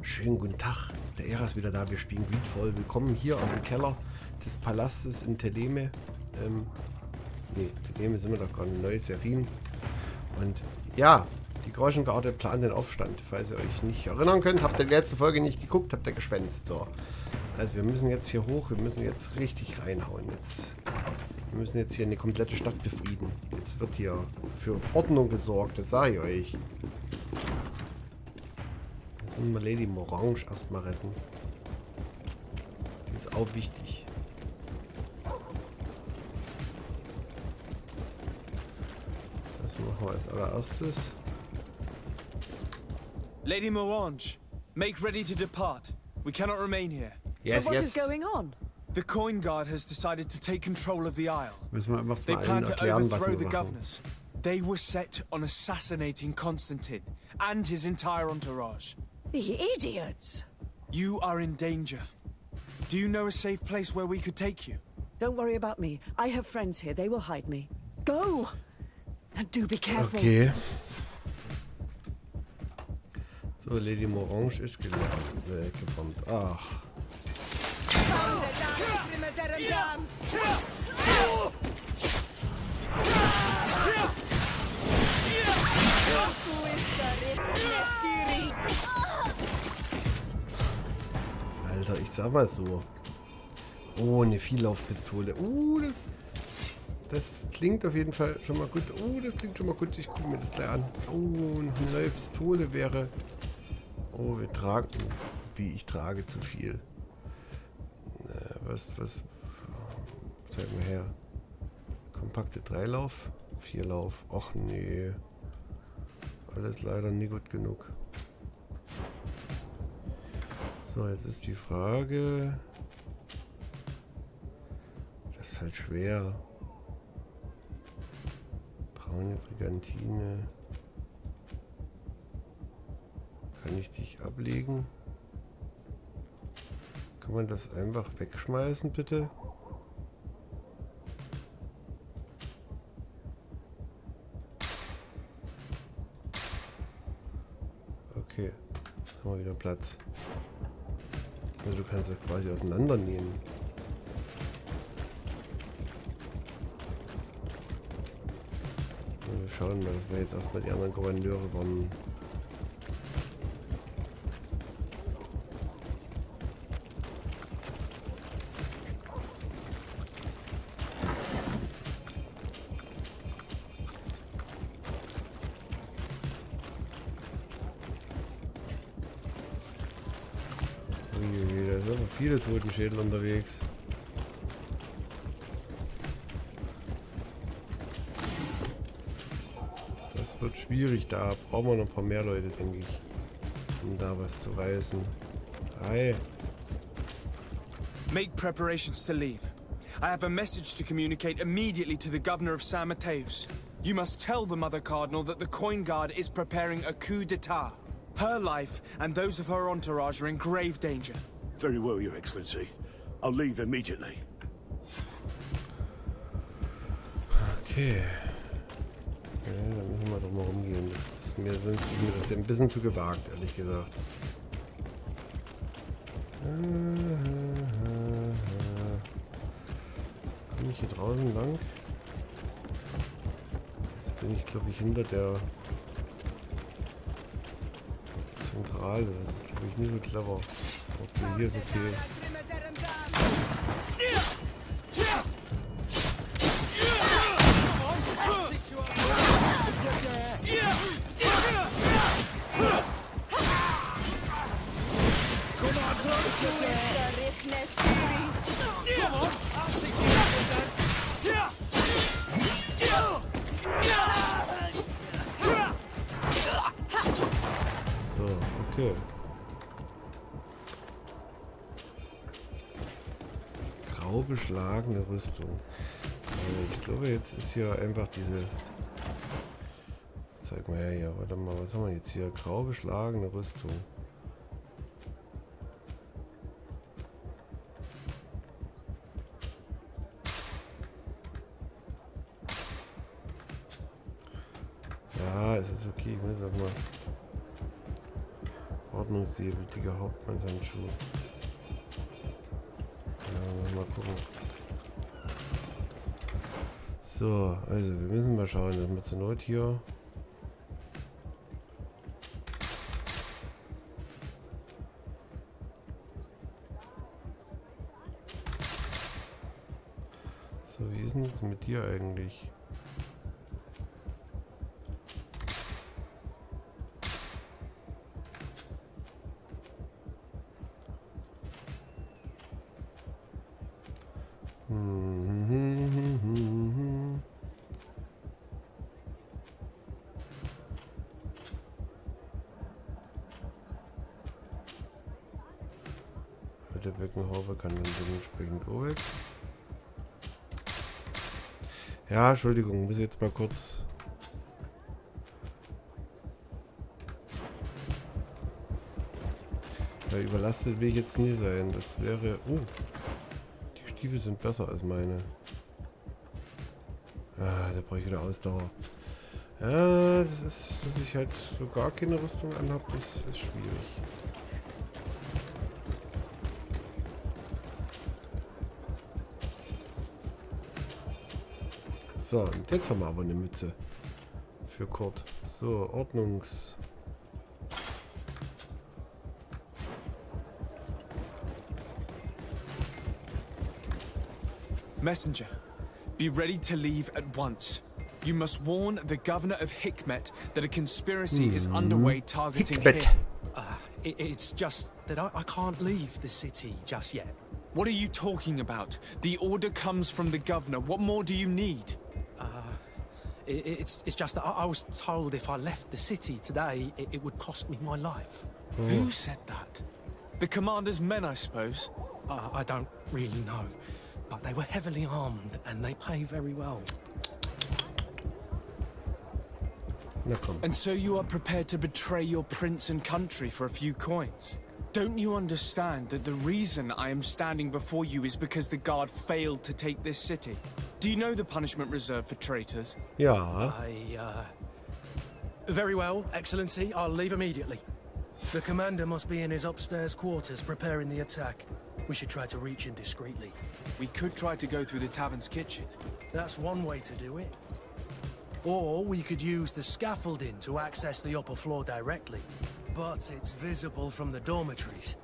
Schönen guten Tag, der Ära ist wieder da, wir spielen Greedfall. Willkommen hier aus dem Keller des Palastes in Teleme. Teleme sind wir doch gerade, neue Serien. Und ja, die Groschengarde plant den Aufstand. Falls ihr euch nicht erinnern könnt, habt ihr die letzte Folge nicht geguckt, habt ihr gespenst. So. Also wir müssen jetzt hier hoch, wir müssen jetzt richtig reinhauen. Wir müssen jetzt hier eine komplette Stadt befrieden. Jetzt wird hier für Ordnung gesorgt, das sage ich euch. Jetzt müssen wir Lady Morange erstmal retten. Die ist auch wichtig. Das machen wir als allererstes. Lady Morange, make ready to depart. We cannot remain here. Yes, What yes. is going on? The Coin Guard has decided to take control of the Isle. Müssen wir einfach They mal plan allen to erklären, was overthrow wir the machen. governors. They were set on assassinating Constantine and his entire entourage. The idiots! You are in danger. Do you know a safe place where we could take you? Don't worry about me. I have friends here. They will hide me. Go! And do be careful. Okay. So, Lady Morange ist weggebombt. Ach. Alter, ich sag mal so. Oh, eine Viellaufpistole. Das klingt auf jeden Fall schon mal gut. Das klingt schon mal gut. Ich gucke mir das gleich an. Noch eine neue Pistole wäre... Oh, wir tragen... Wie, ich trage zu viel. Was... Zeig mal her. Kompakte 3-Lauf, 4-Lauf. Och nee. Alles leider nie gut genug. So, jetzt ist die Frage... Das ist halt schwer. Braune Brigantine. Kann ich dich ablegen? Kann man das einfach wegschmeißen, bitte? Okay, jetzt haben wir wieder Platz. Also du kannst das quasi auseinandernehmen. Wir schauen mal, dass wir jetzt erstmal die anderen Gouverneure waren. Da sind aber viele Totenschädel unterwegs. Das wird schwierig, da brauchen wir noch ein paar mehr Leute, denke ich, um da was zu reißen. Hi. Make preparations to leave. I have a message to communicate immediately to the governor of San Mateus. You must tell the Mother Cardinal that the Coin Guard is preparing a coup d'etat. Her life and those of her entourage are in grave danger. Very well, Your Excellency. I'll leave immediately. Okay. Ja, dann müssen wir doch mal rumgehen. Das ist mir das ja ein bisschen zu gewagt, ehrlich gesagt. Komme ich hier draußen lang? Jetzt bin ich, glaube ich, hinter der Zentrale. Das ist, glaube ich, nicht so clever. Okay, hier ist okay. So, okay. Grau beschlagene Rüstung. Ich glaube, jetzt ist hier einfach diese... Zeig mal her hier. Warte mal, was haben wir jetzt hier? Grau beschlagene Rüstung. Ja, es ist okay. Ich muss auch mal... Ordnungssäbel, dicker Hauptmannshandschuh. Ja, mal gucken. So, also wir müssen mal schauen, dass wir zur Not hier... So, wie ist denn jetzt mit dir eigentlich? Der Beckenhaube kann dann dementsprechend auch weg. Ja, Entschuldigung, muss jetzt mal kurz... Ja, überlastet will ich jetzt nie sein. Das wäre... Oh, die Stiefel sind besser als meine. Ah, da brauche ich wieder Ausdauer. Ja, das ist, dass ich halt so gar keine Rüstung anhabe, das ist schwierig. So, und jetzt haben wir aber eine Mütze für Kurt. So, Ordnungs... Messenger, be ready to leave at once. You must warn the governor of Hikmet that a conspiracy is underway targeting Hikmet. him. It's just that I can't leave the city just yet. What are you talking about? The order comes from the governor. What more do you need? It's just that I was told if I left the city today, it would cost me my life. Who said that? The commander's men, I suppose. I don't really know, but they were heavily armed and they pay very well. Na komm. And so you are prepared to betray your prince and country for a few coins? Don't you understand that the reason I am standing before you is because the guard failed to take this city? Do you know the punishment reserved for traitors? Ja. Very well, Excellency. I'll leave immediately. The commander must be in his upstairs quarters preparing the attack. We should try to reach him discreetly. We could try to go through the tavern's kitchen. That's one way to do it. Or we could use the scaffolding to access the upper floor directly. But it's visible from the dormitories.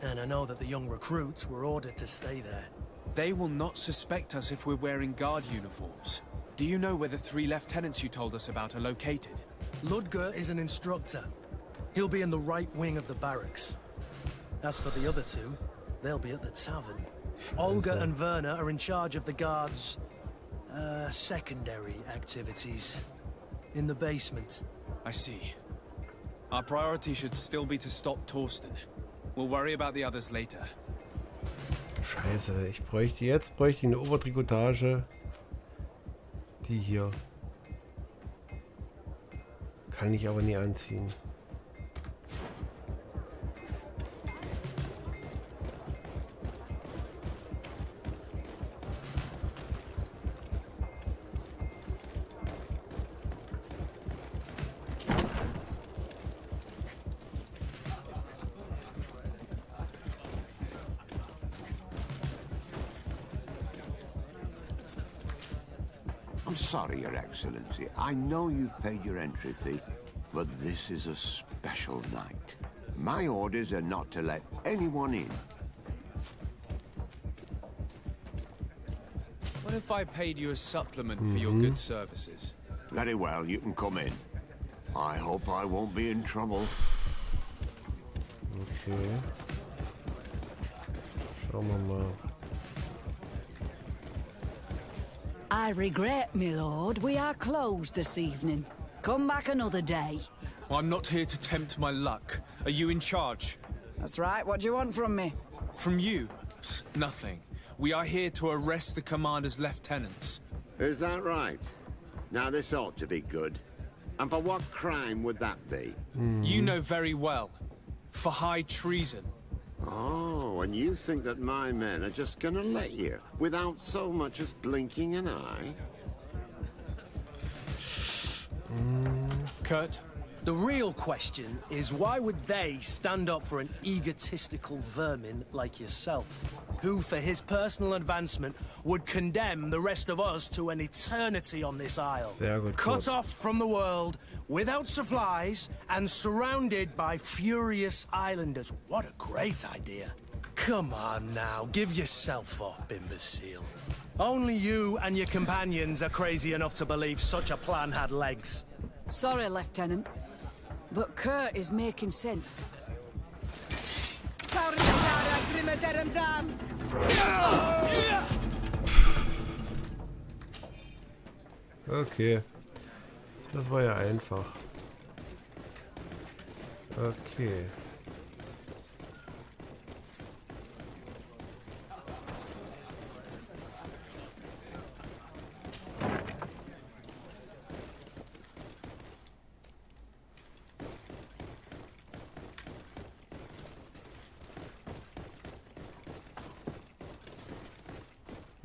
And I know that the young recruits were ordered to stay there. They will not suspect us if we're wearing guard uniforms. Do you know where the 3 lieutenants you told us about are located? Ludger is an instructor. He'll be in the right wing of the barracks. As for the other 2, they'll be at the tavern. Olga and Werner are in charge of the guards' secondary activities. In the basement. I see. Our priority should still be to stop Torsten. We'll worry about the others later. Scheiße, ich bräuchte jetzt eine Obertrikotage. Die hier. Kann ich aber nie anziehen. I'm sorry, Your Excellency. I know you've paid your entry fee, but this is a special night. My orders are not to let anyone in. What if I paid you a supplement for your good services? Very well, you can come in. I hope I won't be in trouble. Okay. Schauen wir mal. I regret, my lord, we are closed this evening. Come back another day. Well, I'm not here to tempt my luck. Are you in charge? That's right, what do you want from me? From you? Psst, nothing. We are here to arrest the commander's lieutenants. Is that right? Now this ought to be good. And for what crime would that be? You know very well. For high treason. Oh, and you think that my men are just gonna let you, without so much as blinking an eye? Kurt, The real question is why would they stand up for an egotistical vermin like yourself, who for his personal advancement would condemn the rest of us to an eternity on this isle, Sehr gut, cut Kurt. off from the world, without supplies, and surrounded by furious islanders. What a great idea. Come on now, give yourself up, imbecile. Only you and your companions are crazy enough to believe such a plan had legs. Sorry, Lieutenant, but Kurt is making sense. Okay. Das war ja einfach. Okay.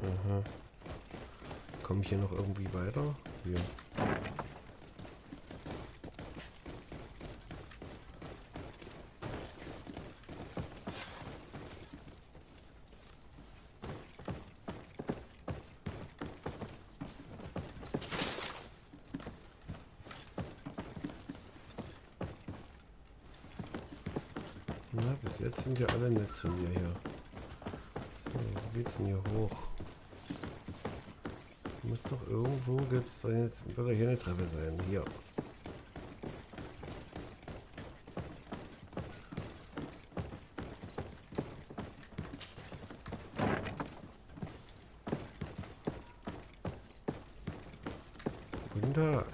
Aha. Komme ich hier noch irgendwie weiter? Hier. Na, bis jetzt sind ja alle nett zu mir hier. So, wo geht's denn hier hoch? Muss doch irgendwo jetzt wird doch hier eine Treppe sein. Hier. Guten Tag.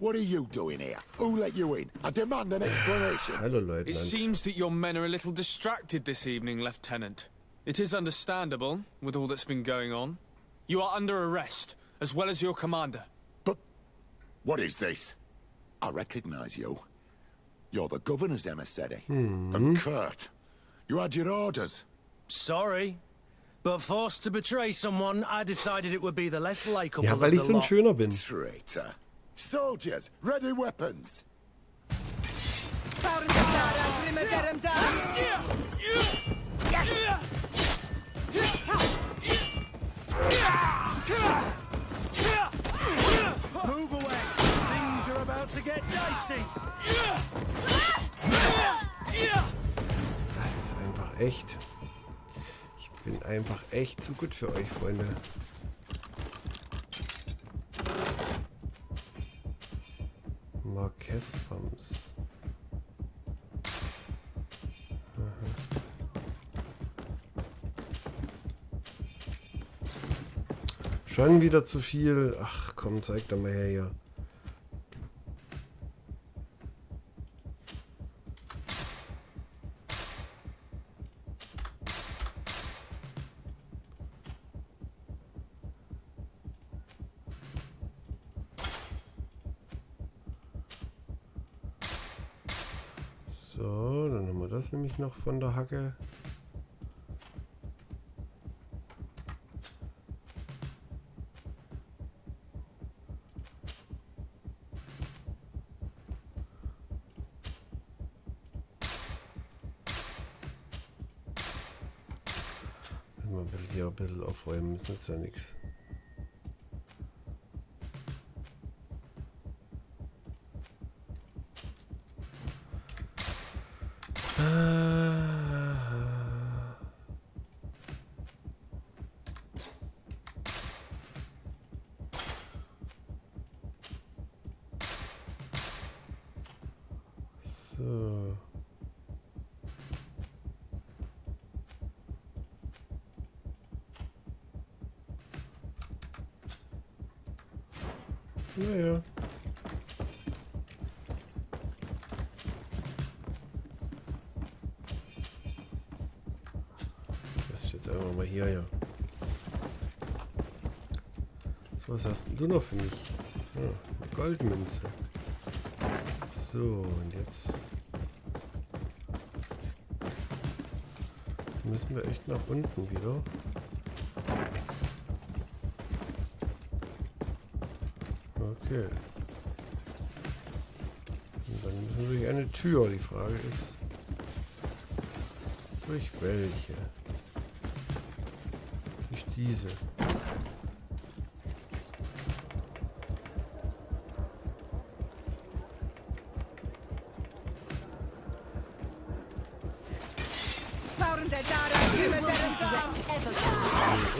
What are you doing here? Who let you in? I demand an explanation. Hallo It Leutnant. seems that your men are a little distracted this evening, Lieutenant. It is understandable, with all that's been going on. You are under arrest, as well as your commander. But what is this? I recognize you. You're the governor's emissary. And Kurt, you had your orders. Sorry, but forced to betray someone, I decided it would be the less likable Ja, of weil the ich so ein lot. Schöner bin. Traitor. Soldiers, ready weapons. Move away. Things are about to get dicey. Das ist einfach echt. Ich bin einfach echt zu gut für euch, Freunde. Marquez-Bums. Schon wieder zu viel. Ach komm, zeig doch mal her hier. So, dann haben wir das nämlich noch von der Hacke. Müssen wir hier ein bisschen aufräumen, das nützt ja nichts. So. Naja. Das ist jetzt einfach mal hier, ja. So, was hast denn du noch für mich? Ah, eine Goldmünze. So, und jetzt müssen wir echt nach unten wieder. Okay. Und dann müssen wir durch eine Tür. Die Frage ist, durch welche? Durch diese.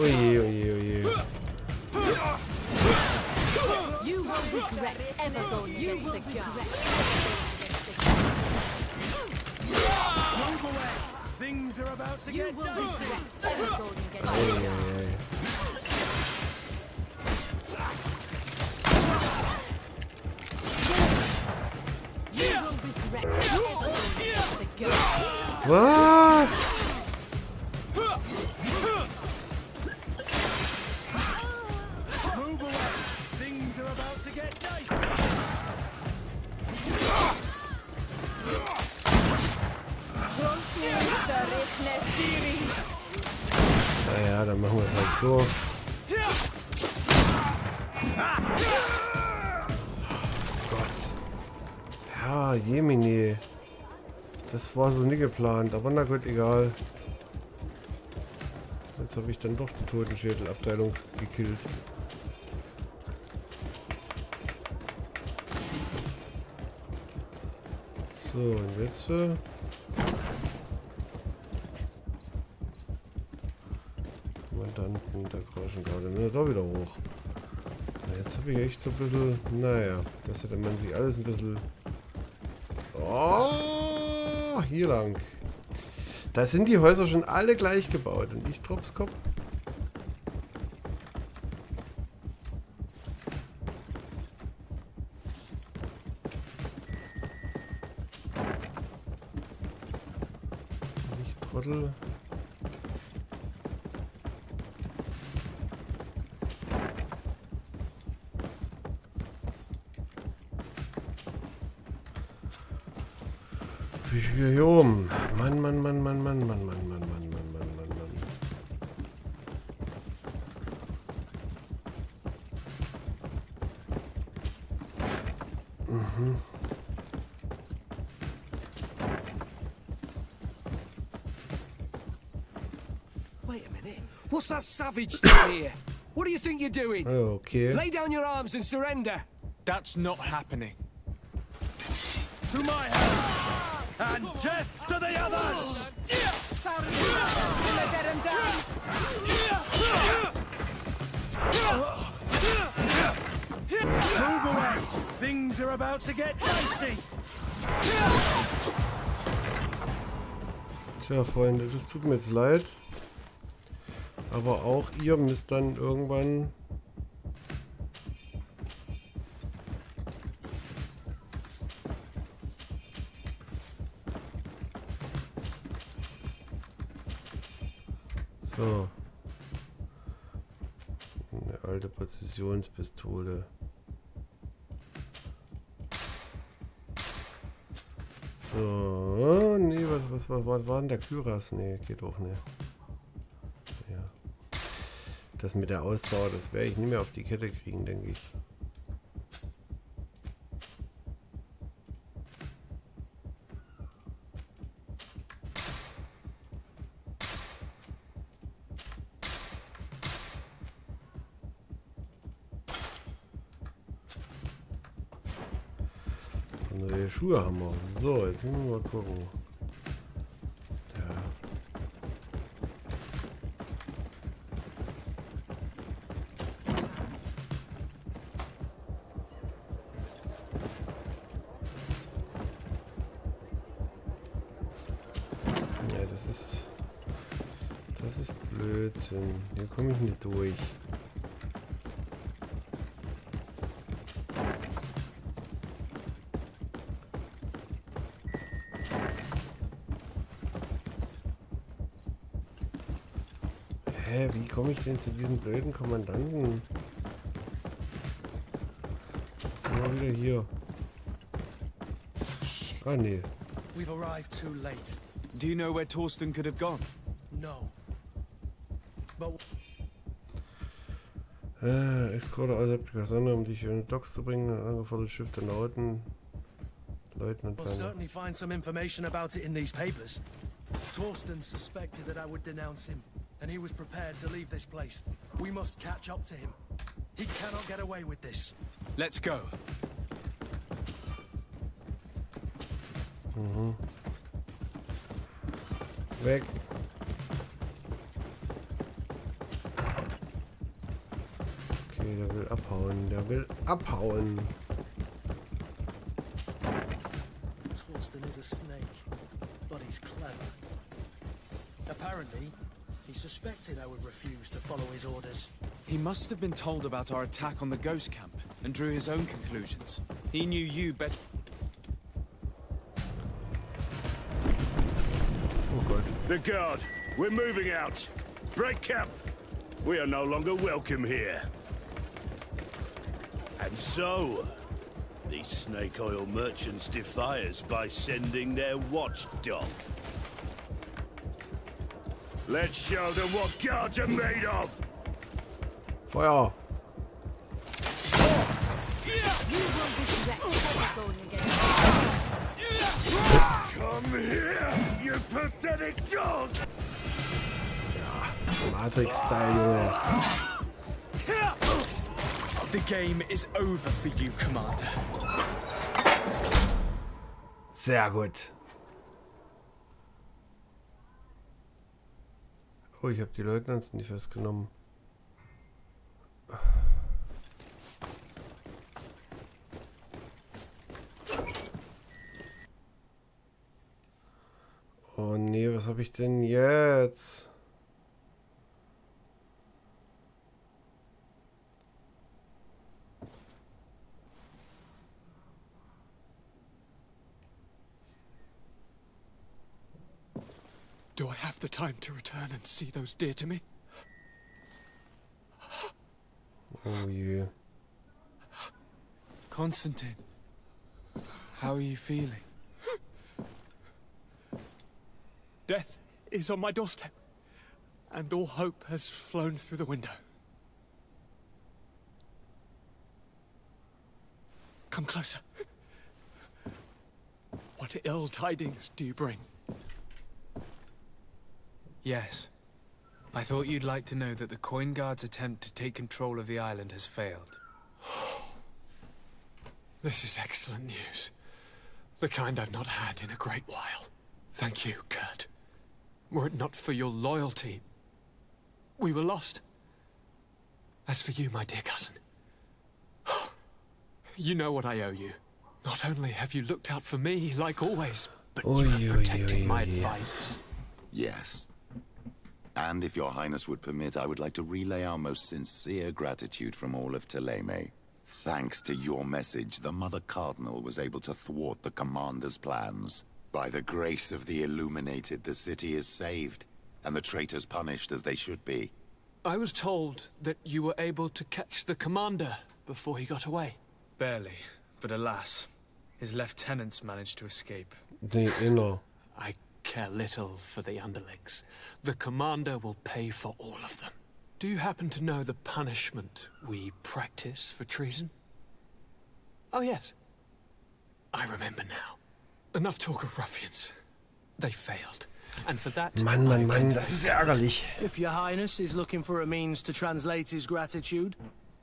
Oje, oje, oje. You will regret ever going against the guard. Move away! Things are about to get dicey! Ever going against Oje, the guard. oje. You will regret ever going against the guard. Was? Move away! Things are about to get dicey! Naja, dann machen wir es halt so. Oh Gott. Ja, Jemini. Das war so nie geplant, aber na gut, egal. Jetzt habe ich dann doch die Totenschädelabteilung gekillt. So, und jetzt... Kommandanten der Groschengarde. Na, da wieder hoch. Na, jetzt habe ich echt so ein bisschen... Naja, das hätte man sich alles ein bisschen... Oh, hier lang. Da sind die Häuser schon alle gleich gebaut und ich Dropskopf. Ich Trottel. Wie viel hier oben? Mann, Mann, Mann, Mann, Mann, Mann, Mann, Mann, Mann, Mann, Mann, Mann, Mann. Mhm. Wait a minute. What's that savage doing here? What do you think you're doing? Okay. Lay down your arms and surrender. That's not happening. To my hand! And death to the others! Move away! Things are about to get dicey! Tja, Freunde, das tut mir jetzt leid. Aber auch ihr müsst dann irgendwann... So. Eine alte Präzisionspistole. So. Nee, was war denn der Kyras? Nee, geht auch nicht. Ja. Das mit der Ausdauer, das werde ich nicht mehr auf die Kette kriegen, denke ich. Neue Schuhe haben wir. So, jetzt müssen wir mal gucken. Ja. Ja, das ist Blödsinn. Hier komme ich nicht durch. Hä, wie komme ich denn zu diesem blöden Kommandanten? Jetzt sind wir wieder hier. Ah, nee. We've arrived too late. Do you know where Torsten could have gone? No. But Eskorte außerhalb der Kaserne, um dich in die Docks zu bringen. Angefordert Schiff der Nauten. Leutnant We'll certainly find some information about it in these papers. Torsten suspected that I would denounce him, and he was prepared to leave this place. We must catch up to him. He cannot get away with this. Let's go. Weg. Okay, der will abhauen. Der will abhauen. Torsten is a snake, but he's clever. Apparently, he suspected I would refuse to follow his orders. He must have been told about our attack on the ghost camp and drew his own conclusions. He knew you better. Oh Gott. The guard, we're moving out. Break camp. We are no longer welcome here. And so, these snake oil merchants defy us by sending their watchdog. Let's show them what guards are made of. Feuer. Come here, you pathetic dog! Ja, Matrix-Style, Junge. The game is over for you, Commander. Sehr gut. Oh, ich habe die Leutnants nicht festgenommen. Oh nee, was habe ich denn jetzt? Do I have the time to return and see those dear to me? Oh je. Constantine, how are you feeling? Death is on my doorstep, and all hope has flown through the window. Come closer. What ill tidings do you bring? Yes. I thought you'd like to know that the Coin Guard's attempt to take control of the island has failed. This is excellent news. The kind I've not had in a great while. Thank you, Kurt. Were it not for your loyalty, we were lost. As for you, my dear cousin, you know what I owe you. Not only have you looked out for me, like always, but you have protected my advisors. Yes. And if your highness would permit, I would like to relay our most sincere gratitude from all of Teleme. Thanks to your message, the Mother Cardinal was able to thwart the commander's plans. By the grace of the Illuminated, the city is saved, and the traitors punished as they should be. I was told that you were able to catch the commander before he got away. Barely, but alas, his lieutenants managed to escape. The inner. I care little for the underlings. The commander will pay for all of them. Do you happen to know the punishment we practice for treason? Oh yes, I remember now. Enough talk of ruffians. They failed. And for that... Mann, das ist ärgerlich. If your highness is looking for a means to translate his gratitude,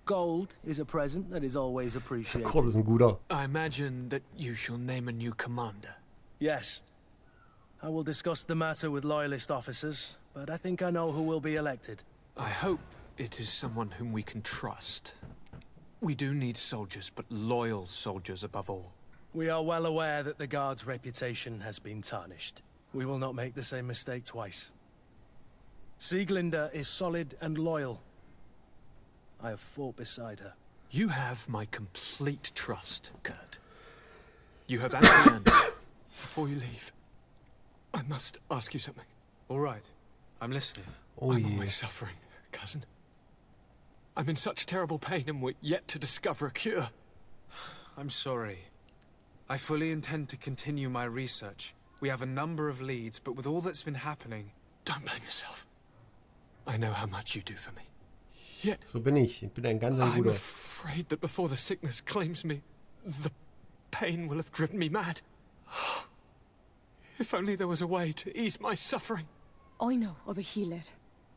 gold is a present that is always appreciated. Kurt ist ein guter. I imagine that you shall name a new commander. Yes. I will discuss the matter with loyalist officers, but I think I know who will be elected. I hope it is someone whom we can trust. We do need soldiers, but loyal soldiers above all. We are well aware that the Guard's reputation has been tarnished. We will not make the same mistake twice. Sieglinde is solid and loyal. I have fought beside her. You have my complete trust, Kurt. You have amply earned it. Before you leave, I must ask you something. All right, I'm listening. I'm always suffering, cousin. I'm in such terrible pain and we're yet to discover a cure. I'm sorry. I fully intend to continue my research. We have a number of leads, but with all that's been happening... Don't blame yourself. I know how much you do for me. Yet So bin ich. Ich bin ein ganz ein I'm guter. afraid that before the sickness claims me, the pain will have driven me mad. If only there was a way to ease my suffering. I know of a healer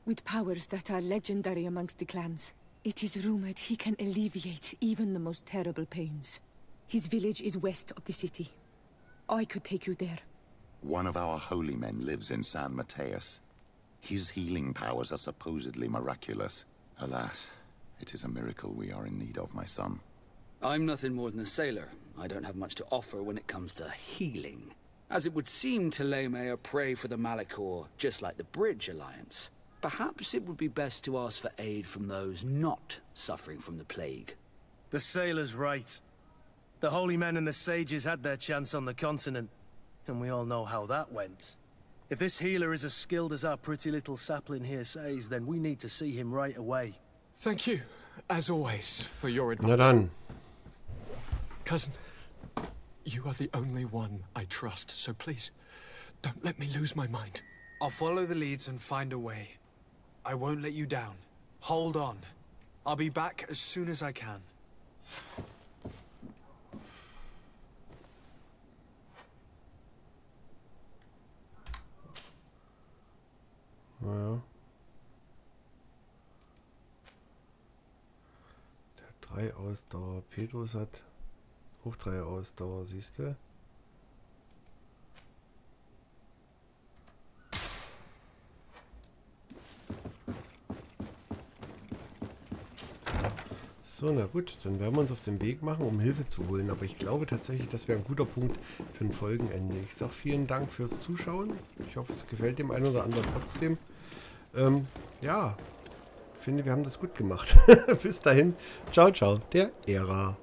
with powers that are legendary amongst the clans. It is rumored he can alleviate even the most terrible pains. His village is west of the city. I could take you there. One of our holy men lives in San Mateus. His healing powers are supposedly miraculous. Alas, it is a miracle we are in need of, my son. I'm nothing more than a sailor. I don't have much to offer when it comes to healing. As it would seem Thélème are prey for the Malachor, just like the Bridge Alliance. Perhaps it would be best to ask for aid from those not suffering from the plague. The sailor's right. The holy men and the sages had their chance on the continent, and we all know how that went. If this healer is as skilled as our pretty little sapling here says, then we need to see him right away. Thank you, as always, for your Na advice. dann. Cousin, you are the only one I trust, so please, don't let me lose my mind. I'll follow the leads and find a way. I won't let you down. Hold on. I'll be back as soon as I can. Naja. Der hat 3 Ausdauer. Petrus hat auch 3 Ausdauer, siehst du? So, na gut, dann werden wir uns auf den Weg machen, um Hilfe zu holen. Aber ich glaube tatsächlich, das wäre ein guter Punkt für ein Folgenende. Ich sage vielen Dank fürs Zuschauen. Ich hoffe, es gefällt dem einen oder anderen trotzdem. Ja, ich finde, wir haben das gut gemacht. Bis dahin. Ciao, ciao, der Ära.